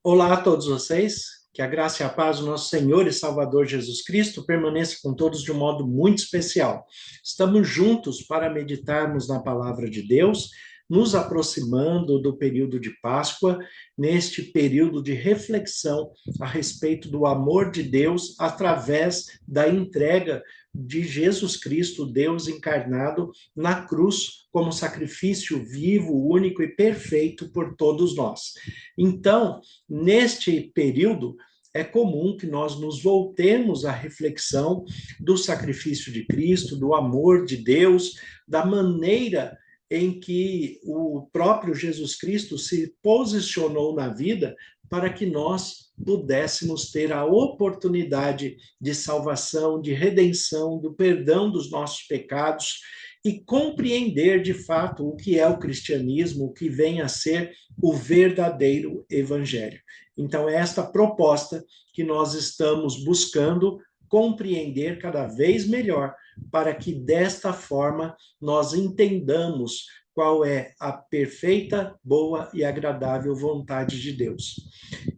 Olá a todos vocês, que a graça e a paz do nosso Senhor e Salvador Jesus Cristo permaneça com todos de um modo muito especial. Estamos juntos para meditarmos na palavra de Deus, nos aproximando do período de Páscoa, neste período de reflexão a respeito do amor de Deus através da entrega de Jesus Cristo, Deus encarnado, na cruz como sacrifício vivo, único e perfeito por todos nós. Então, neste período, é comum que nós nos voltemos à reflexão do sacrifício de Cristo, do amor de Deus, da maneira em que o próprio Jesus Cristo se posicionou na vida para que nós pudéssemos ter a oportunidade de salvação, de redenção, do perdão dos nossos pecados e compreender de fato o que é o cristianismo, o que vem a ser o verdadeiro evangelho. Então, é esta proposta que nós estamos buscando compreender cada vez melhor, para que desta forma nós entendamos qual é a perfeita, boa e agradável vontade de Deus.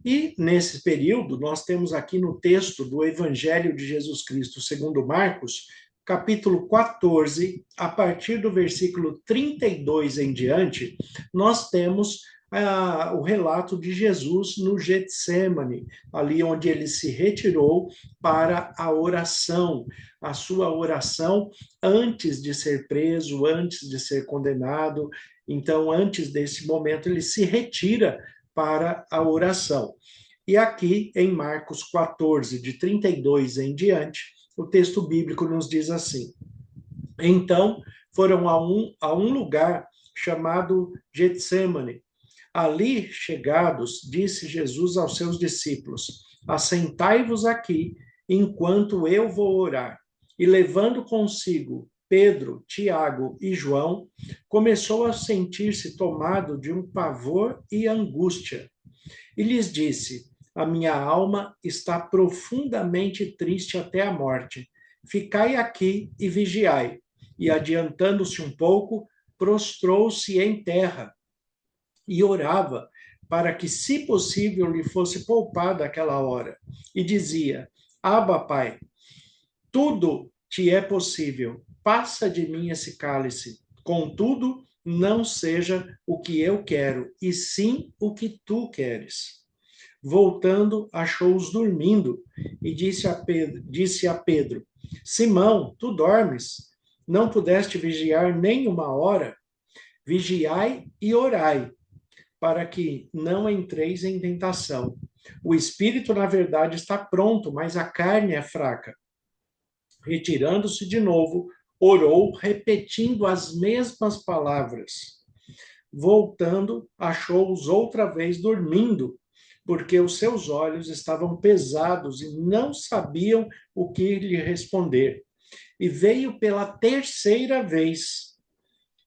E nesse período, nós temos aqui no texto do Evangelho de Jesus Cristo, segundo Marcos, capítulo 14, a partir do versículo 32 em diante, nós temos o relato de Jesus no Getsemane, ali onde ele se retirou para a oração, a sua oração antes de ser preso, antes de ser condenado. Então, antes desse momento, ele se retira para a oração. E aqui, em Marcos 14, de 32 em diante, o texto bíblico nos diz assim: Então foram a um lugar chamado Getsemane. Ali chegados, disse Jesus aos seus discípulos: Assentai-vos aqui, enquanto eu vou orar. E levando consigo Pedro, Tiago e João, começou a sentir-se tomado de um pavor e angústia. E lhes disse: A minha alma está profundamente triste até a morte. Ficai aqui e vigiai. E adiantando-se um pouco, prostrou-se em terra e orava para que, se possível, lhe fosse poupada aquela hora. E dizia: Abba, Pai, tudo te é possível. Passa de mim esse cálice. Contudo, não seja o que eu quero, e sim o que tu queres. Voltando, achou-os dormindo e disse a Pedro: Simão, tu dormes? Não pudeste vigiar nem uma hora? Vigiai e orai, para que não entreis em tentação. O espírito, na verdade, está pronto, mas a carne é fraca. Retirando-se de novo, orou, repetindo as mesmas palavras. Voltando, achou-os outra vez dormindo, porque os seus olhos estavam pesados e não sabiam o que lhe responder. E veio pela terceira vez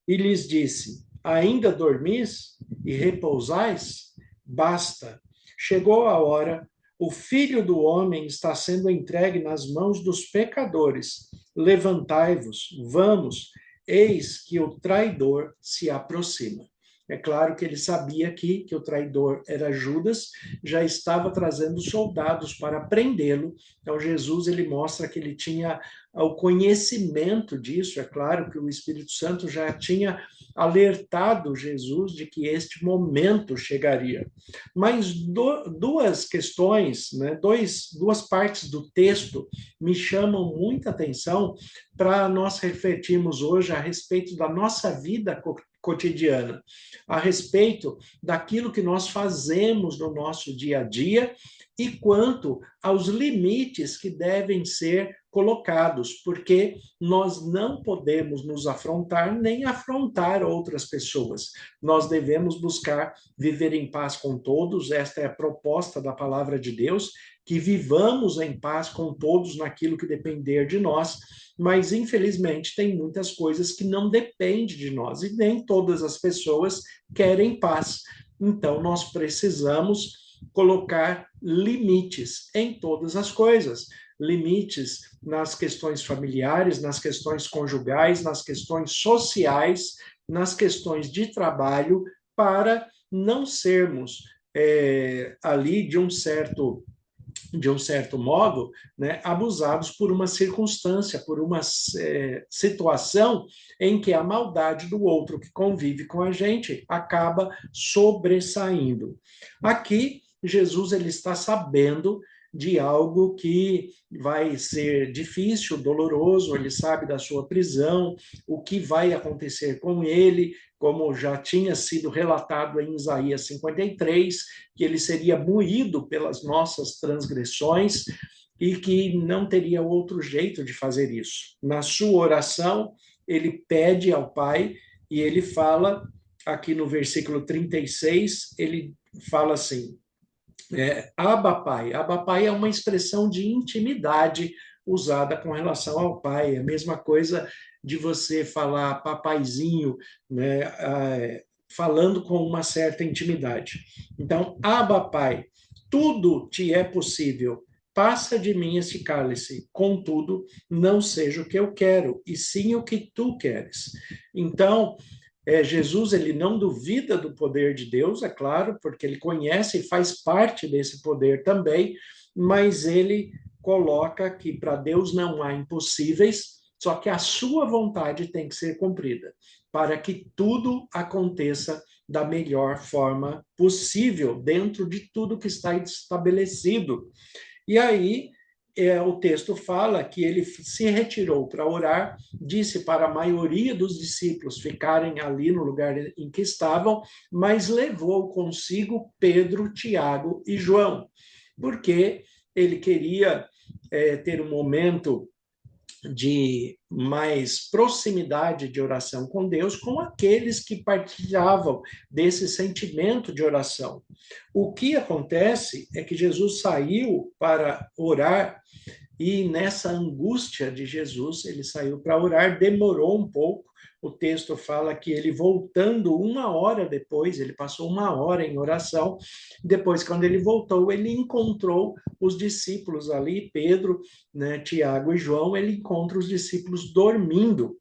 e lhes disse: Ainda dormis e repousais? Basta. Chegou a hora, o Filho do Homem está sendo entregue nas mãos dos pecadores. Levantai-vos, vamos, eis que o traidor se aproxima. É claro que ele sabia aqui que o traidor era Judas, já estava trazendo soldados para prendê-lo. Então Jesus ele mostra que ele tinha o conhecimento disso. É claro que o Espírito Santo já tinha alertado Jesus de que este momento chegaria. Mas duas questões, né, duas partes do texto me chamam muita atenção para nós refletirmos hoje a respeito da nossa vida cotidiana, a respeito daquilo que nós fazemos no nosso dia a dia e quanto aos limites que devem ser colocados, porque nós não podemos nos afrontar nem afrontar outras pessoas. Nós devemos buscar viver em paz com todos, esta é a proposta da palavra de Deus, que vivamos em paz com todos naquilo que depender de nós, mas infelizmente tem muitas coisas que não dependem de nós e nem todas as pessoas querem paz. Então nós precisamos colocar limites em todas as coisas, limites nas questões familiares, nas questões conjugais, nas questões sociais, nas questões de trabalho, para não sermos ali de um certo modo, né, abusados por uma circunstância, por uma situação em que a maldade do outro que convive com a gente acaba sobressaindo. Aqui, Jesus ele está sabendo de algo que vai ser difícil, doloroso, ele sabe da sua prisão, o que vai acontecer com ele, como já tinha sido relatado em Isaías 53, que ele seria moído pelas nossas transgressões e que não teria outro jeito de fazer isso. Na sua oração, ele pede ao Pai e ele fala, aqui no versículo 36, ele fala assim, Abba Pai. Abba Pai é uma expressão de intimidade usada com relação ao pai. É a mesma coisa de você falar papaizinho, né, falando com uma certa intimidade. Então, Abba Pai, tudo te é possível. Passa de mim esse cálice, contudo, não seja o que eu quero, e sim o que tu queres. Então, Jesus ele não duvida do poder de Deus, é claro, porque ele conhece e faz parte desse poder também, mas ele coloca que para Deus não há impossíveis, só que a sua vontade tem que ser cumprida, para que tudo aconteça da melhor forma possível, dentro de tudo que está estabelecido. E aí, o texto fala que ele se retirou para orar, disse para a maioria dos discípulos ficarem ali no lugar em que estavam, mas levou consigo Pedro, Tiago e João, porque ele queria ter um momento de mais proximidade de oração com Deus com aqueles que partilhavam desse sentimento de oração. O que acontece é que Jesus saiu para orar e nessa angústia de Jesus, ele saiu para orar, demorou um pouco. O texto fala que ele voltando 1 hora depois, ele passou 1 hora em oração. Depois, quando ele voltou, ele encontrou os discípulos ali, Pedro, né, Tiago e João, ele encontra os discípulos dormindo.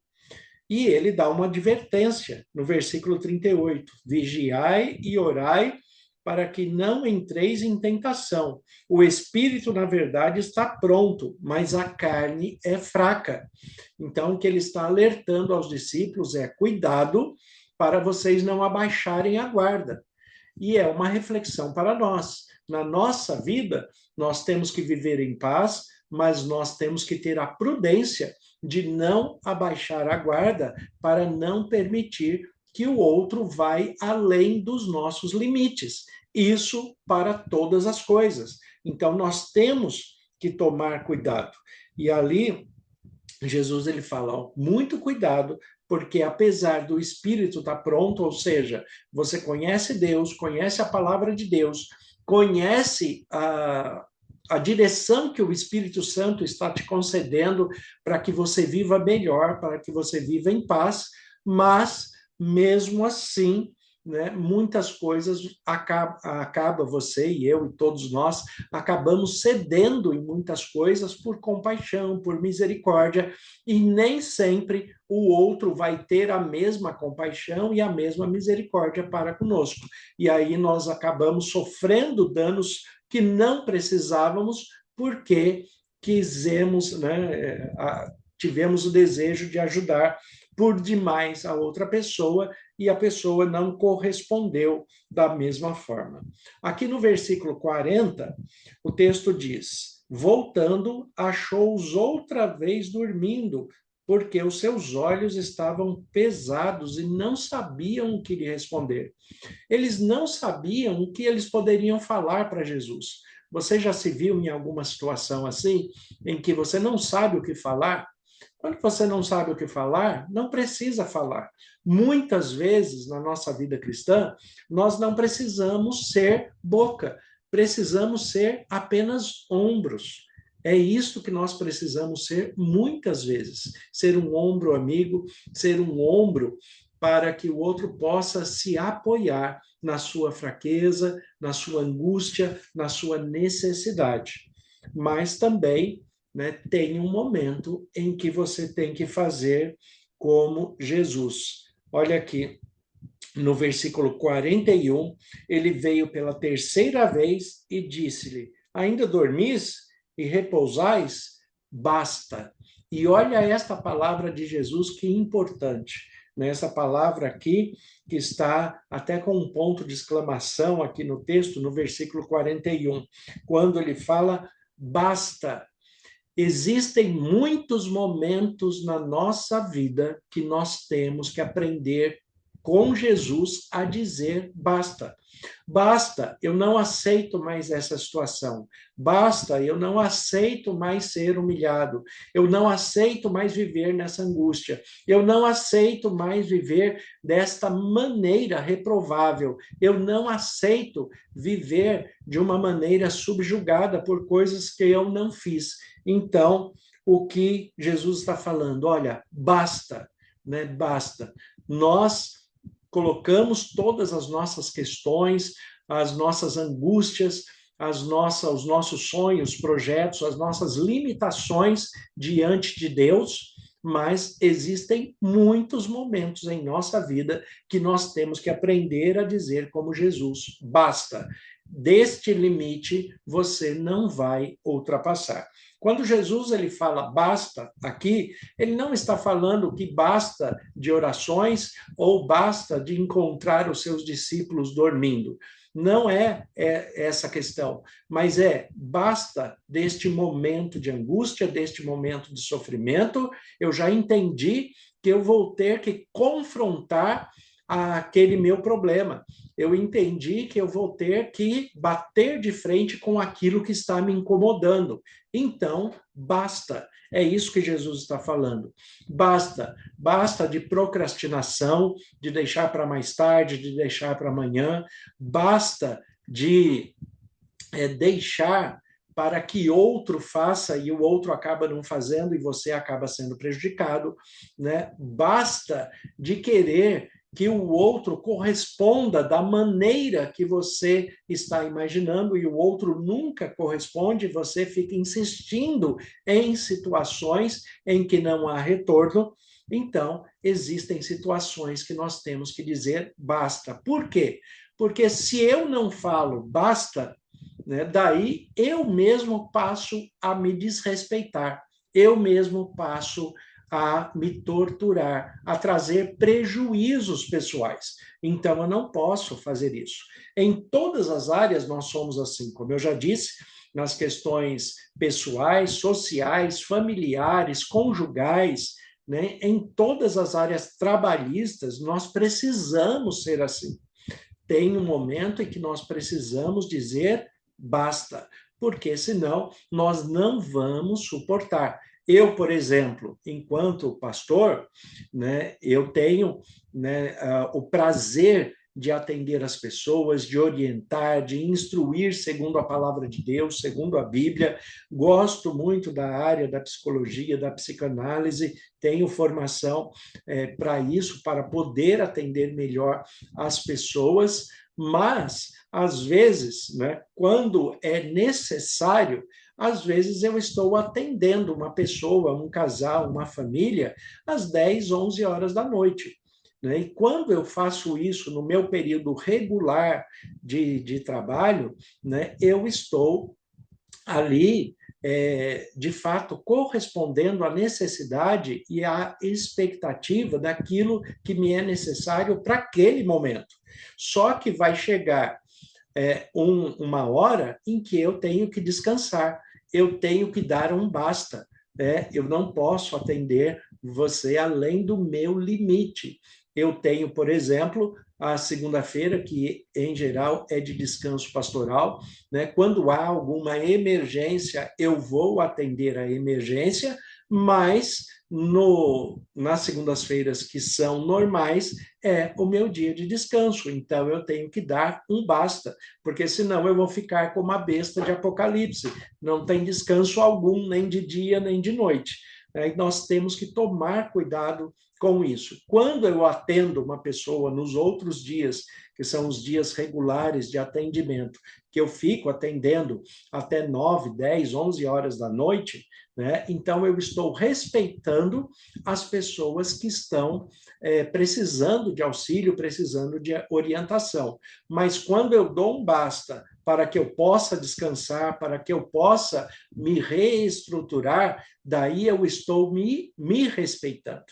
E ele dá uma advertência no versículo 38: vigiai e orai para que não entreis em tentação. O espírito, na verdade, está pronto, mas a carne é fraca. Então, o que ele está alertando aos discípulos é: cuidado para vocês não abaixarem a guarda. E é uma reflexão para nós. Na nossa vida, nós temos que viver em paz, mas nós temos que ter a prudência de não abaixar a guarda para não permitir que o outro vai além dos nossos limites. Isso para todas as coisas. Então nós temos que tomar cuidado. E ali Jesus ele fala, ó, muito cuidado, porque apesar do espírito estar pronto, ou seja, você conhece Deus, conhece a palavra de Deus, conhece a direção que o Espírito Santo está te concedendo para que você viva melhor, para que você viva em paz, mas mesmo assim, né, muitas coisas acaba você e eu e todos nós acabamos cedendo em muitas coisas por compaixão, por misericórdia, e nem sempre o outro vai ter a mesma compaixão e a mesma misericórdia para conosco. E aí nós acabamos sofrendo danos que não precisávamos porque quisemos, né, tivemos o desejo de ajudar por demais a outra pessoa e a pessoa não correspondeu da mesma forma. Aqui no versículo 40, o texto diz: voltando, achou-os outra vez dormindo, porque os seus olhos estavam pesados e não sabiam o que lhe responder. Eles não sabiam o que eles poderiam falar para Jesus. Você já se viu em alguma situação assim, em que você não sabe o que falar? Quando você não sabe o que falar, não precisa falar. Muitas vezes na nossa vida cristã, nós não precisamos ser boca, precisamos ser apenas ombros. É isso que nós precisamos ser muitas vezes. Ser um ombro amigo, ser um ombro para que o outro possa se apoiar na sua fraqueza, na sua angústia, na sua necessidade. Mas também, né, tem um momento em que você tem que fazer como Jesus. Olha aqui, no versículo 41, ele veio pela terceira vez e disse-lhe: ainda dormis e repousais? Basta. E olha esta palavra de Jesus, que importante. Nessa palavra aqui, que está até com um ponto de exclamação aqui no texto, no versículo 41, quando ele fala basta. Existem muitos momentos na nossa vida que nós temos que aprender com Jesus a dizer basta. Basta, eu não aceito mais essa situação. Basta, eu não aceito mais ser humilhado. Eu não aceito mais viver nessa angústia. Eu não aceito mais viver desta maneira reprovável. Eu não aceito viver de uma maneira subjugada por coisas que eu não fiz. Então, o que Jesus está falando? Olha, basta, né? Basta. Nós colocamos todas as nossas questões, as nossas angústias, os nossos sonhos, projetos, as nossas limitações diante de Deus, mas existem muitos momentos em nossa vida que nós temos que aprender a dizer como Jesus, basta. Deste limite você não vai ultrapassar. Quando Jesus ele fala basta aqui, ele não está falando que basta de orações ou basta de encontrar os seus discípulos dormindo. Não é essa questão, mas basta deste momento de angústia, deste momento de sofrimento, eu já entendi que eu vou ter que confrontar aquele meu problema. Eu entendi que eu vou ter que bater de frente com aquilo que está me incomodando. Então, basta. É isso que Jesus está falando. Basta. Basta de procrastinação, de deixar para mais tarde, de deixar para amanhã. Basta de deixar para que outro faça e o outro acaba não fazendo e você acaba sendo prejudicado, né? Basta de querer que o outro corresponda da maneira que você está imaginando e o outro nunca corresponde, você fica insistindo em situações em que não há retorno. Então, existem situações que nós temos que dizer basta. Por quê? Porque se eu não falo basta, né, daí eu mesmo passo a me desrespeitar, eu mesmo passo a me torturar, a trazer prejuízos pessoais. Então, eu não posso fazer isso. Em todas as áreas nós somos assim, como eu já disse, nas questões pessoais, sociais, familiares, conjugais, né? Em todas as áreas trabalhistas, nós precisamos ser assim. Tem um momento em que nós precisamos dizer basta, porque senão nós não vamos suportar. Eu, por exemplo, enquanto pastor, né, eu tenho, né, o prazer de atender as pessoas, de orientar, de instruir segundo a palavra de Deus, segundo a Bíblia. Gosto muito da área da psicologia, da psicanálise, tenho formação para isso, para poder atender melhor as pessoas, mas, às vezes, né, quando é necessário, às vezes eu estou atendendo uma pessoa, um casal, uma família, às 10, 11 horas da noite. Né? E quando eu faço isso no meu período regular de trabalho, né, eu estou ali, de fato, correspondendo à necessidade e à expectativa daquilo que me é necessário para aquele momento. Só que vai chegar uma hora em que eu tenho que descansar, eu tenho que dar um basta. Eu não posso atender você além do meu limite. Eu tenho, por exemplo, a segunda-feira, que em geral é de descanso pastoral, né? Quando há alguma emergência, eu vou atender a emergência, mas nas segundas-feiras que são normais, é o meu dia de descanso. Então, eu tenho que dar um basta, porque senão eu vou ficar como a besta de Apocalipse. Não tem descanso algum, nem de dia, nem de noite. né? E nós temos que tomar cuidado com isso. Quando eu atendo uma pessoa nos outros dias, que são os dias regulares de atendimento, que eu fico atendendo até 9, 10, 11 horas da noite, né? Então eu estou respeitando as pessoas que estão precisando de auxílio, precisando de orientação. Mas quando eu dou um basta para que eu possa descansar, para que eu possa me reestruturar, daí eu estou me respeitando.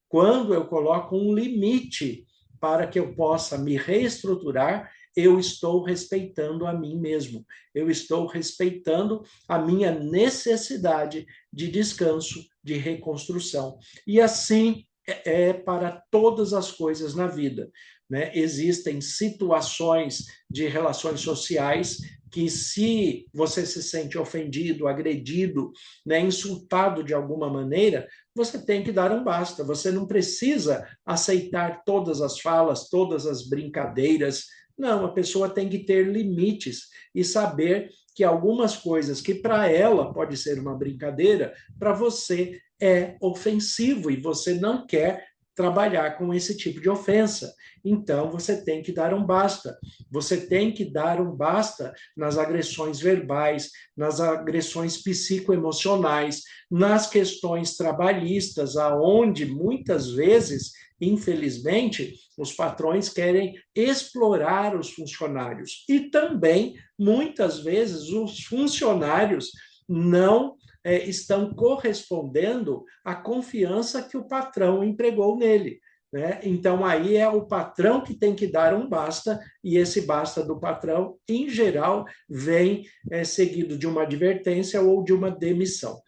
Quando eu coloco um limite para que eu possa me reestruturar, eu estou respeitando a mim mesmo. Eu estou respeitando a minha necessidade de descanso, de reconstrução. E assim é para todas as coisas na vida, né? Existem situações de relações sociais que, se você se sente ofendido, agredido, né, insultado de alguma maneira, você tem que dar um basta. Você não precisa aceitar todas as falas, todas as brincadeiras. Não, a pessoa tem que ter limites e saber que algumas coisas que para ela pode ser uma brincadeira, para você é ofensivo e você não quer trabalhar com esse tipo de ofensa. Então, você tem que dar um basta. Você tem que dar um basta nas agressões verbais, nas agressões psicoemocionais, nas questões trabalhistas, aonde muitas vezes, infelizmente, os patrões querem explorar os funcionários. E também, muitas vezes, os funcionários não estão correspondendo à confiança que o patrão empregou nele. Né? Então, aí é o patrão que tem que dar um basta, e esse basta do patrão, em geral, vem seguido de uma advertência ou de uma demissão.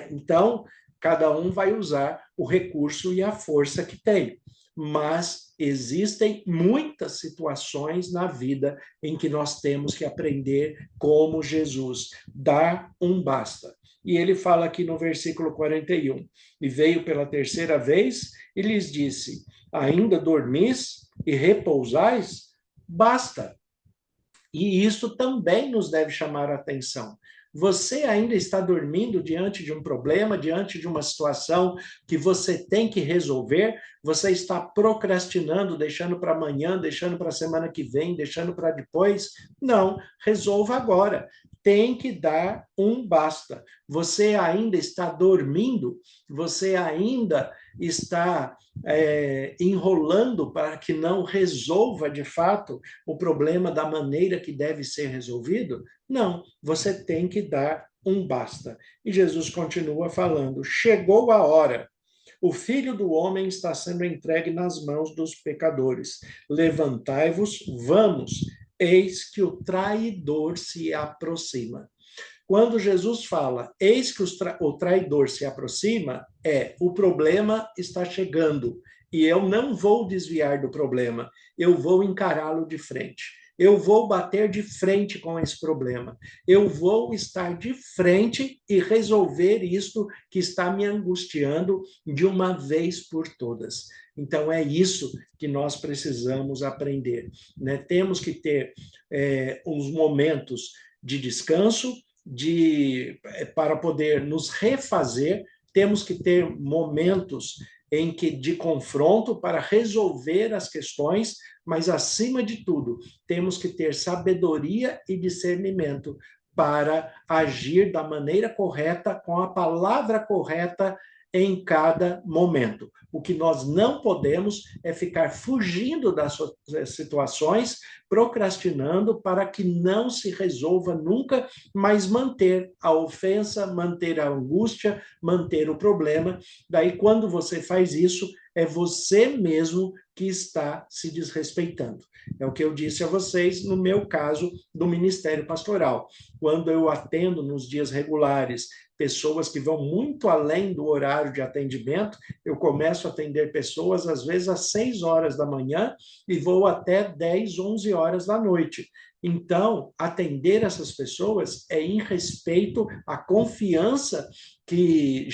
Então, cada um vai usar o recurso e a força que tem. Mas existem muitas situações na vida em que nós temos que aprender como Jesus, dar um basta. E ele fala aqui no versículo 41, e veio pela terceira vez e lhes disse, ainda dormis e repousais? Basta. E isso também nos deve chamar a atenção. Você ainda está dormindo diante de um problema, diante de uma situação que você tem que resolver? Você está procrastinando, deixando para amanhã, deixando para a semana que vem, deixando para depois? Não, resolva agora. Tem que dar um basta. Você ainda está dormindo? Você ainda está enrolando para que não resolva de fato o problema da maneira que deve ser resolvido? Não, você tem que dar um basta. E Jesus continua falando: chegou a hora. O Filho do Homem está sendo entregue nas mãos dos pecadores. Levantai-vos, vamos, eis que o traidor se aproxima. Quando Jesus fala, eis que o traidor se aproxima, o problema está chegando e eu não vou desviar do problema, eu vou encará-lo de frente. Eu vou bater de frente com esse problema. Eu vou estar de frente e resolver isto que está me angustiando de uma vez por todas. Então, é isso que nós precisamos aprender, né? Temos que ter uns momentos de descanso, para poder nos refazer, temos que ter momentos de confronto para resolver as questões, mas, acima de tudo, temos que ter sabedoria e discernimento para agir da maneira correta, com a palavra correta em cada momento. O que nós não podemos é ficar fugindo das situações, procrastinando para que não se resolva nunca, mas manter a ofensa, manter a angústia, manter o problema. Daí, quando você faz isso, é você mesmo que está se desrespeitando. É o que eu disse a vocês no meu caso do Ministério Pastoral. Quando eu atendo nos dias regulares pessoas que vão muito além do horário de atendimento, eu começo a atender pessoas, às vezes, às 6 horas da manhã e vou até 10, 11 horas da noite. Então, atender essas pessoas é em respeito à confiança que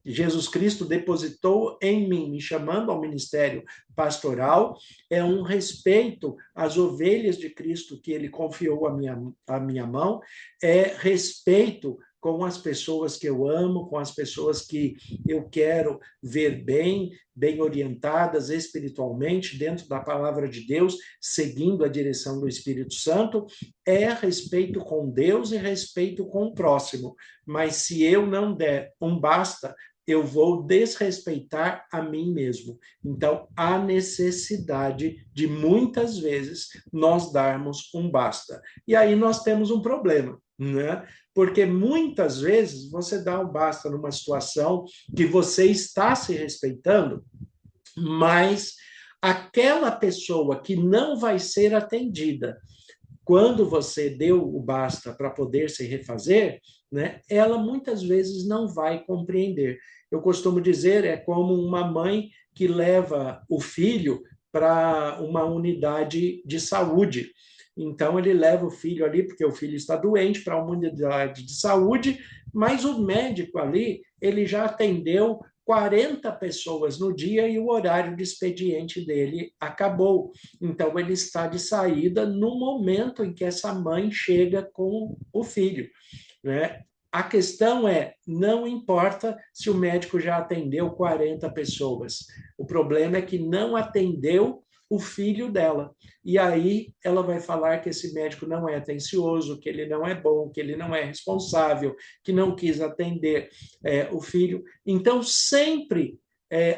Jesus Cristo depositou em mim, me chamando ao ministério pastoral, é um respeito às ovelhas de Cristo que ele confiou à minha mão, é respeito com as pessoas que eu amo, com as pessoas que eu quero ver bem orientadas espiritualmente, dentro da palavra de Deus, seguindo a direção do Espírito Santo, é respeito com Deus e respeito com o próximo. Mas se eu não der um basta, eu vou desrespeitar a mim mesmo. Então, há necessidade de, muitas vezes, nós darmos um basta. E aí nós temos um problema, né? Porque muitas vezes você dá um basta numa situação que você está se respeitando, mas aquela pessoa que não vai ser atendida quando você deu o basta para poder se refazer, né, ela muitas vezes não vai compreender. Eu costumo dizer, é como uma mãe que leva o filho para uma unidade de saúde. Então, ele leva o filho ali, porque o filho está doente, para uma unidade de saúde, mas o médico ali, ele já atendeu 40 pessoas no dia e o horário de expediente dele acabou. Então, ele está de saída no momento em que essa mãe chega com o filho, né? A questão é, não importa se o médico já atendeu 40 pessoas. O problema é que não atendeu o filho dela. E aí ela vai falar que esse médico não é atencioso, que ele não é bom, que ele não é responsável, que não quis atender o filho. Então, sempre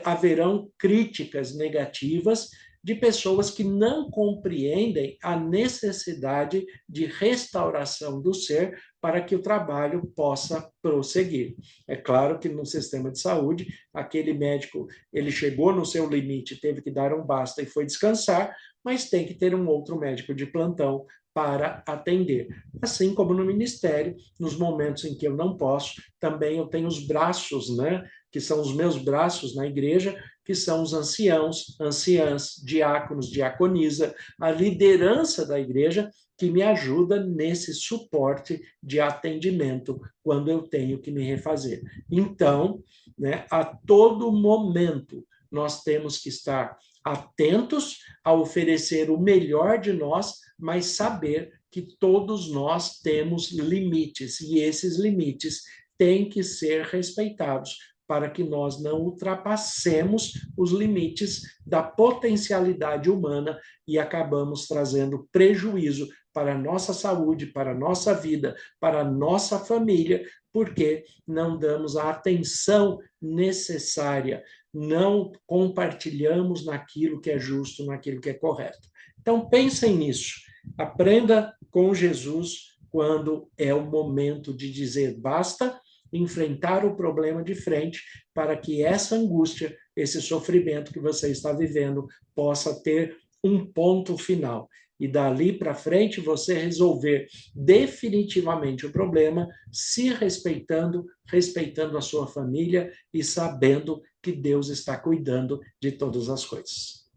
haverão críticas negativas de pessoas que não compreendem a necessidade de restauração do ser para que o trabalho possa prosseguir. É claro que no sistema de saúde, aquele médico, ele chegou no seu limite, teve que dar um basta e foi descansar, mas tem que ter um outro médico de plantão para atender. Assim como no ministério, nos momentos em que eu não posso, também eu tenho os braços, né, que são os meus braços na igreja, que são os anciãos, anciãs, diáconos, diaconisa, a liderança da igreja, que me ajuda nesse suporte de atendimento quando eu tenho que me refazer. Então, né, a todo momento, nós temos que estar atentos a oferecer o melhor de nós, mas saber que todos nós temos limites, e esses limites têm que ser respeitados para que nós não ultrapassemos os limites da potencialidade humana e acabamos trazendo prejuízo para a nossa saúde, para a nossa vida, para a nossa família, porque não damos a atenção necessária, não compartilhamos naquilo que é justo, naquilo que é correto. Então, pensem nisso. Aprenda com Jesus quando é o momento de dizer basta, enfrentar o problema de frente, para que essa angústia, esse sofrimento que você está vivendo, possa ter um ponto final. E dali para frente você resolver definitivamente o problema, se respeitando, respeitando a sua família e sabendo que Deus está cuidando de todas as coisas.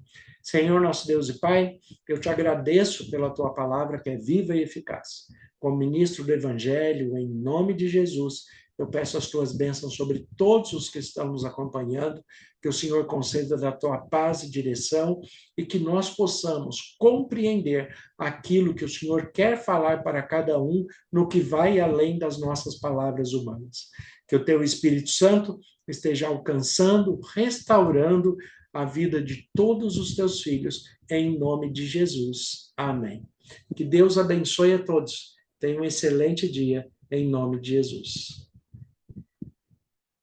Senhor, nosso Deus e Pai, eu te agradeço pela tua palavra que é viva e eficaz. Como ministro do Evangelho, em nome de Jesus, eu peço as tuas bênçãos sobre todos os que estão nos acompanhando, que o Senhor conceda da tua paz e direção e que nós possamos compreender aquilo que o Senhor quer falar para cada um no que vai além das nossas palavras humanas. Que o teu Espírito Santo esteja alcançando, restaurando a vida de todos os teus filhos, em nome de Jesus. Amém. Que Deus abençoe a todos. Tenha um excelente dia, em nome de Jesus.